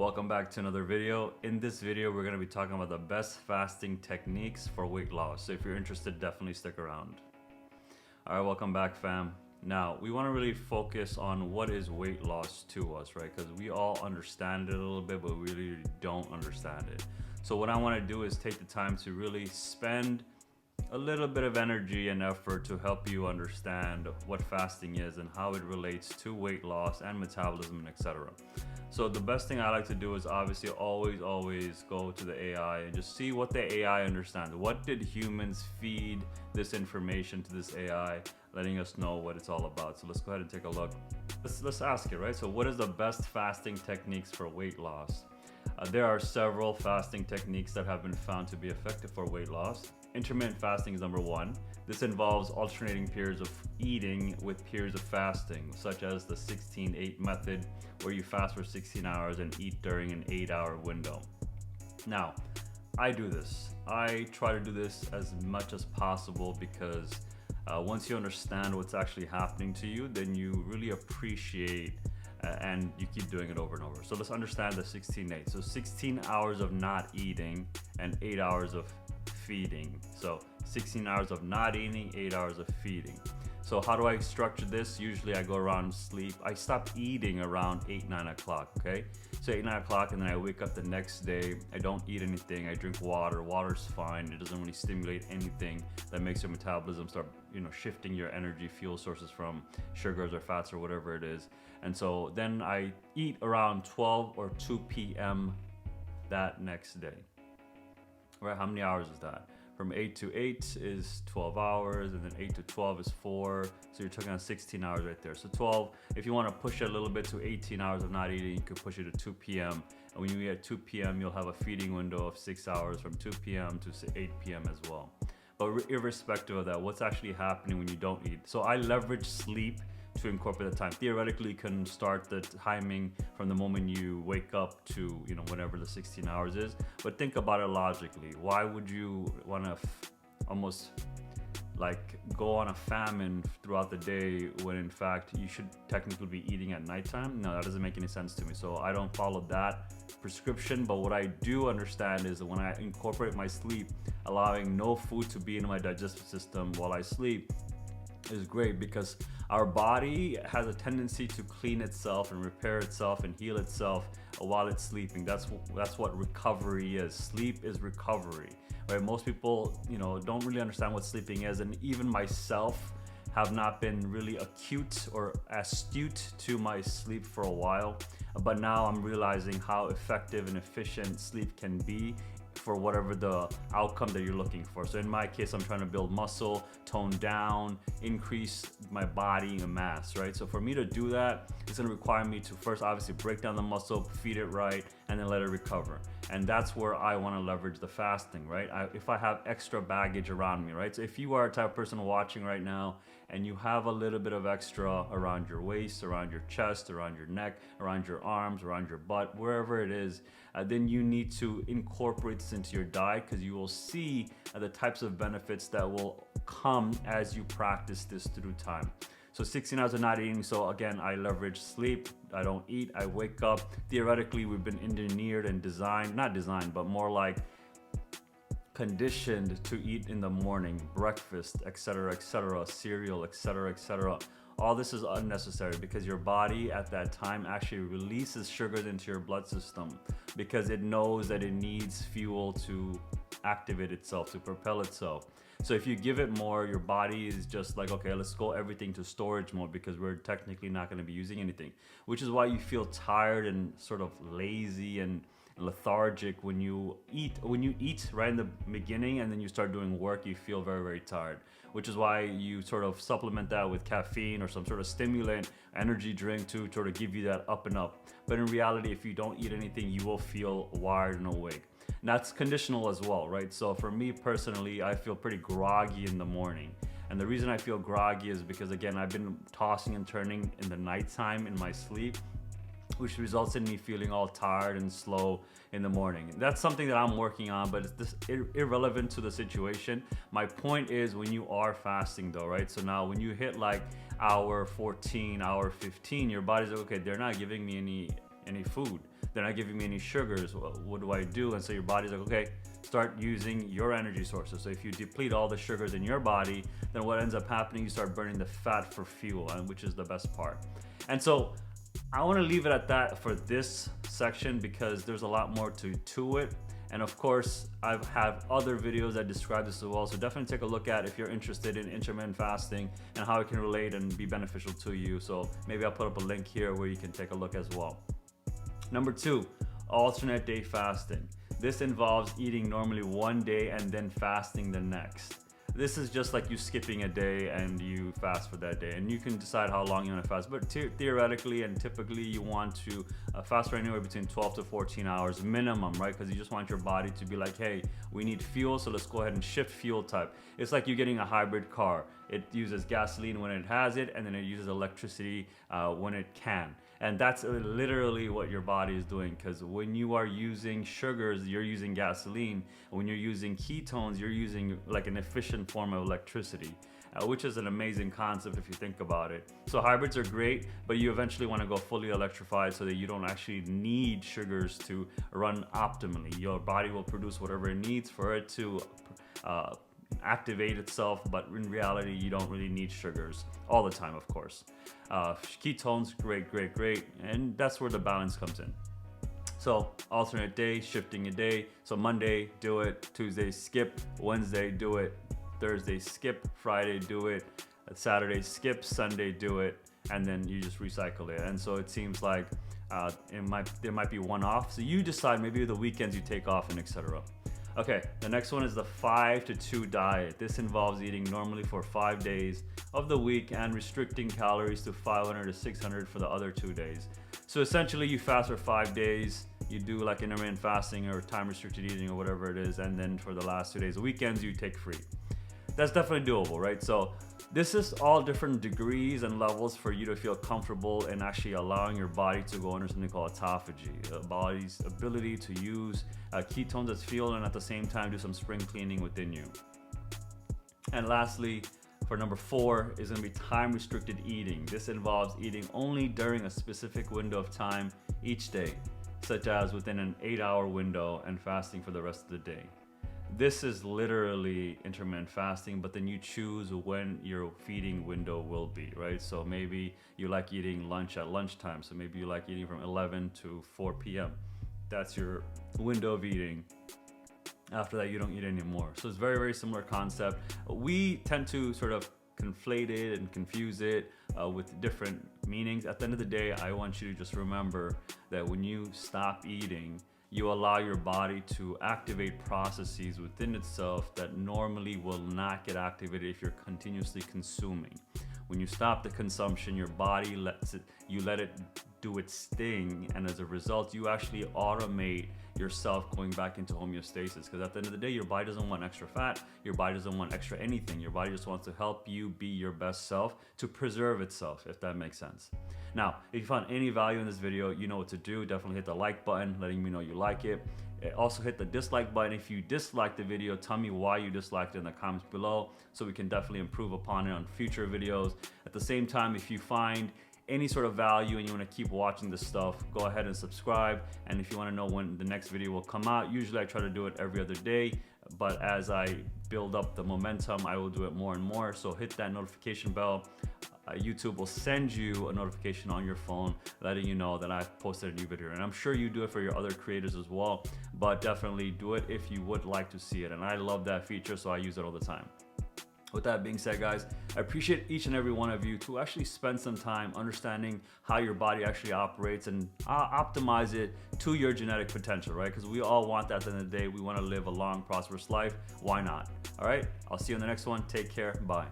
Welcome back to another video. In this video, we're going to be talking about the best fasting techniques for weight loss. So if you're interested, definitely stick around. All right, welcome back, fam. Now, we want to really focus on what is weight loss to us, right? Because we all understand it a little bit, but we really don't understand it. So what I want to do is take the time to really spend a little bit of energy and effort to help you understand what fasting is and how it relates to weight loss and metabolism and etc. So the best thing I like to do is obviously always go to the AI and just see what the AI understands. What did humans feed this information to this AI, letting us know what it's all about. So let's go ahead and take a look. Let's ask it, right? So what is the best fasting techniques for weight loss? There are several fasting techniques that have been found to be effective for weight loss. Intermittent fasting is number one. This involves alternating periods of eating with periods of fasting, such as the 16-8 method, where you fast for 16 hours and eat during an 8-hour window. Now, I do this. I try to do this as much as possible because once you understand what's actually happening to you, then you really appreciate and you keep doing it over and over. So let's understand the 16-8. So 16 hours of not eating and 8 hours of feeding. So 16 hours of not eating, 8 hours of feeding. So how do I structure this? Usually I go around sleep. I stop eating around 8-9 o'clock, okay? So 8-9 o'clock, and then I wake up the next day. I don't eat anything. I drink water. Water's fine. It doesn't really stimulate anything that makes your metabolism start, shifting your energy fuel sources from sugars or fats or whatever it is. And so then I eat around 12 or 2 p.m. that next day. Right? How many hours is that? From 8 to 8 is 12 hours, and then 8 to 12 is 4. So you're talking about 16 hours right there. So 12, if you want to push it a little bit to 18 hours of not eating, you could push it to 2 p.m. And when you eat at 2 p.m., you'll have a feeding window of 6 hours from 2 p.m. to 8 p.m. as well. But irrespective of that, what's actually happening when you don't eat? So I leverage sleep to incorporate the time. Theoretically, you can start the timing from the moment you wake up to whatever the 16 hours is. But think about it logically. Why would you want to almost like go on a famine throughout the day when in fact you should technically be eating at nighttime? No, that doesn't make any sense to me. So I don't follow that prescription. But what I do understand is that when I incorporate my sleep, allowing no food to be in my digestive system while I sleep is great, because our body has a tendency to clean itself and repair itself and heal itself while it's sleeping. That's what recovery is. Sleep is recovery, right? Most people, don't really understand what sleeping is, and even myself have not been really acute or astute to my sleep for a while. But now I'm realizing how effective and efficient sleep can be for whatever the outcome that you're looking for. So in my case, I'm trying to build muscle, tone down, increase my body mass, right? So for me to do that, it's gonna require me to first obviously break down the muscle, feed it right, and then let it recover. And that's where I wanna leverage the fasting, right? If I have extra baggage around me, right? So if you are a type of person watching right now and you have a little bit of extra around your waist, around your chest, around your neck, around your arms, around your butt, wherever it is, then you need to incorporate this into your diet, because you will see the types of benefits that will come as you practice this through time. So 16 hours of not eating. So again, I leverage sleep. I don't eat. I wake up. Theoretically, we've been engineered and designed, not designed, but more like conditioned to eat in the morning, breakfast, etc., cereal, etc. All this is unnecessary, because your body at that time actually releases sugars into your blood system because it knows that it needs fuel to activate itself, to propel itself. So if you give it more, your body is just like, okay, let's go everything to storage mode, because we're technically not going to be using anything, which is why you feel tired and sort of lazy and lethargic when you eat right in the beginning, and then you start doing work, you feel very tired, which is why you sort of supplement that with caffeine or some sort of stimulant energy drink to sort of give you that up and up. But in reality, if you don't eat anything, you will feel wired and awake. And that's conditional as well, right? So for me personally, I feel pretty groggy in the morning. And the reason I feel groggy is because, again, I've been tossing and turning in the nighttime in my sleep, which results in me feeling all tired and slow in the morning. That's something that I'm working on, but it's irrelevant to the situation. My point is, when you are fasting though, right? So now when you hit like hour 14, hour 15, your body's like, okay, they're not giving me any food. they're not giving me any sugars. What do I do? And so your body's like, okay, start using your energy sources. So if you deplete all the sugars in your body, then what ends up happening, you start burning the fat for fuel, and which is the best part. And so I want to leave it at that for this section because there's a lot more to it. And of course, I have other videos that describe this as well. So definitely take a look at if you're interested in intermittent fasting and how it can relate and be beneficial to you. So maybe I'll put up a link here where you can take a look as well. Number 2, alternate day fasting. This involves eating normally one day and then fasting the next. This is just like you skipping a day and you fast for that day, and you can decide how long you want to fast, but theoretically and typically you want to fast for anywhere between 12 to 14 hours minimum, right? Because you just want your body to be like, hey, we need fuel, so let's go ahead and shift fuel type. It's like you getting a hybrid car. It uses gasoline when it has it, and then it uses electricity when it can. And that's literally what your body is doing, because when you are using sugars, you're using gasoline. When you're using ketones, you're using like an efficient form of electricity, which is an amazing concept if you think about it. So hybrids are great, but you eventually want to go fully electrified so that you don't actually need sugars to run optimally. Your body will produce whatever it needs for it to activate itself, but in reality you don't really need sugars all the time, of course. Ketones, great, and that's where the balance comes in. So alternate day, shifting a day. So Monday, do it. Tuesday, skip. Wednesday, do it. Thursday, skip. Friday, do it. Saturday, skip. Sunday, do it. And then you just recycle it. And so it seems like there might be one off. So you decide, maybe the weekends you take off and etc. Okay, the next one is the 5-2 diet. This involves eating normally for 5 days of the week and restricting calories to 500 to 600 for the other 2 days. So essentially you fast for 5 days, you do like intermittent fasting or time restricted eating or whatever it is, and then for the last 2 days, the weekends you take free. That's definitely doable, right? So this is all different degrees and levels for you to feel comfortable in actually allowing your body to go under something called autophagy, the body's ability to use ketones as fuel and at the same time do some spring cleaning within you. And lastly, for number 4 is going to be time restricted eating. This involves eating only during a specific window of time each day, such as within an 8-hour window, and fasting for the rest of the day. This is literally intermittent fasting, but then you choose when your feeding window will be, right? So maybe you like eating lunch at lunchtime, so maybe you like eating from 11 to 4 p.m. That's your window of eating. After that, you don't eat anymore. So it's very, very similar concept. We tend to sort of conflate it and confuse it with different meanings. At the end of the day, I want you to just remember that when you stop eating, you allow your body to activate processes within itself that normally will not get activated if you're continuously consuming. When you stop the consumption, your body let it do its thing, and as a result, you actually automate yourself going back into homeostasis, because at the end of the day, your body doesn't want extra fat, your body doesn't want extra anything. Your body just wants to help you be your best self, to preserve itself, if that makes sense. Now, if you found any value in this video, you know what to do. Definitely hit the like button, letting me know you like it. Also hit the dislike button. If you dislike the video, tell me why you disliked it in the comments below, so we can definitely improve upon it on future videos. At the same time, if you find any sort of value and you want to keep watching this stuff, go ahead and subscribe. And if you want to know when the next video will come out, usually I try to do it every other day, but as I build up the momentum, I will do it more and more. So hit that notification bell. YouTube will send you a notification on your phone letting you know that I've posted a new video, and I'm sure you do it for your other creators as well, but definitely do it if you would like to see it. And I love that feature, so I use it all the time. With that being said, guys, I appreciate each and every one of you to actually spend some time understanding how your body actually operates and optimize it to your genetic potential, right? Because we all want that at the end of the day. We want to live a long, prosperous life. Why not? All right, I'll see you in the next one. Take care. Bye.